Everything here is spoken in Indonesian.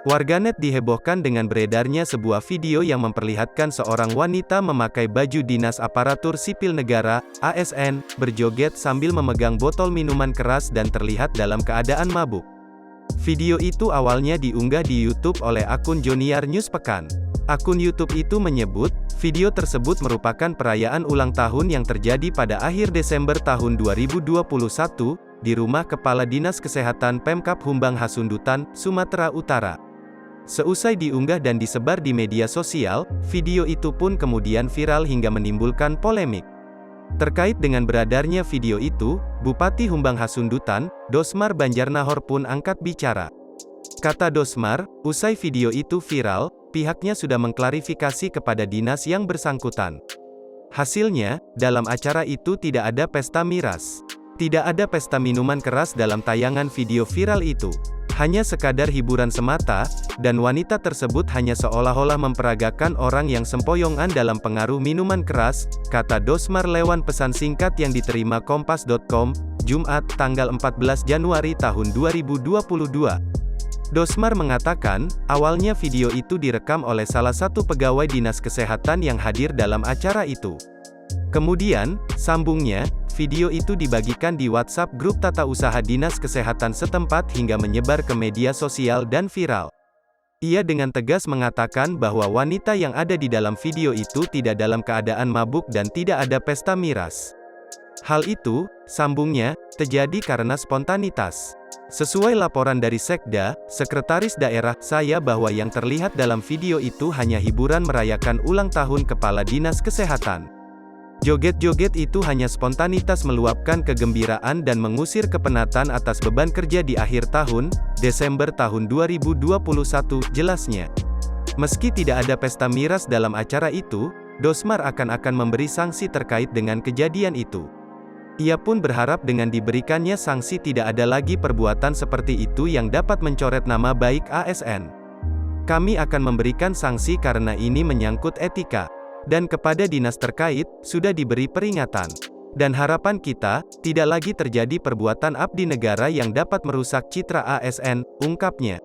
Warganet dihebohkan dengan beredarnya sebuah video yang memperlihatkan seorang wanita memakai baju dinas aparatur sipil negara, ASN, berjoget sambil memegang botol minuman keras dan terlihat dalam keadaan mabuk. Video itu awalnya diunggah di YouTube oleh akun Joniar News Pekan. Akun YouTube itu menyebut, video tersebut merupakan perayaan ulang tahun yang terjadi pada akhir Desember tahun 2021, di rumah Kepala Dinas Kesehatan Pemkab Humbang Hasundutan, Sumatera Utara. Seusai diunggah dan disebar di media sosial, video itu pun kemudian viral hingga menimbulkan polemik. Terkait dengan beredarnya video itu, Bupati Humbang Hasundutan, Dosmar Banjarnahor pun angkat bicara. Kata Dosmar, usai video itu viral, pihaknya sudah mengklarifikasi kepada dinas yang bersangkutan. Hasilnya, dalam acara itu tidak ada pesta miras. Tidak ada pesta minuman keras dalam tayangan video viral itu. Hanya sekadar hiburan semata, dan wanita tersebut hanya seolah-olah memperagakan orang yang sempoyongan dalam pengaruh minuman keras, kata Dosmar lewat pesan singkat yang diterima Kompas.com, Jumat, tanggal 14 Januari tahun 2022. Dosmar mengatakan, awalnya video itu direkam oleh salah satu pegawai dinas kesehatan yang hadir dalam acara itu. Kemudian, sambungnya, video itu dibagikan di WhatsApp grup tata usaha dinas kesehatan setempat hingga menyebar ke media sosial dan viral. Ia dengan tegas mengatakan bahwa wanita yang ada di dalam video itu tidak dalam keadaan mabuk dan tidak ada pesta miras. Hal itu, sambungnya, terjadi karena spontanitas. Sesuai laporan dari Sekda, Sekretaris Daerah, saya bahwa yang terlihat dalam video itu hanya hiburan merayakan ulang tahun Kepala Dinas Kesehatan. Joget-joget itu hanya spontanitas meluapkan kegembiraan dan mengusir kepenatan atas beban kerja di akhir tahun, Desember tahun 2021, jelasnya. Meski tidak ada pesta miras dalam acara itu, Dosmar akan memberi sanksi terkait dengan kejadian itu. Ia pun berharap dengan diberikannya sanksi tidak ada lagi perbuatan seperti itu yang dapat mencoret nama baik ASN. Kami akan memberikan sanksi karena ini menyangkut etika. Dan kepada dinas terkait, sudah diberi peringatan. Dan harapan kita, tidak lagi terjadi perbuatan abdi negara yang dapat merusak citra ASN, ungkapnya.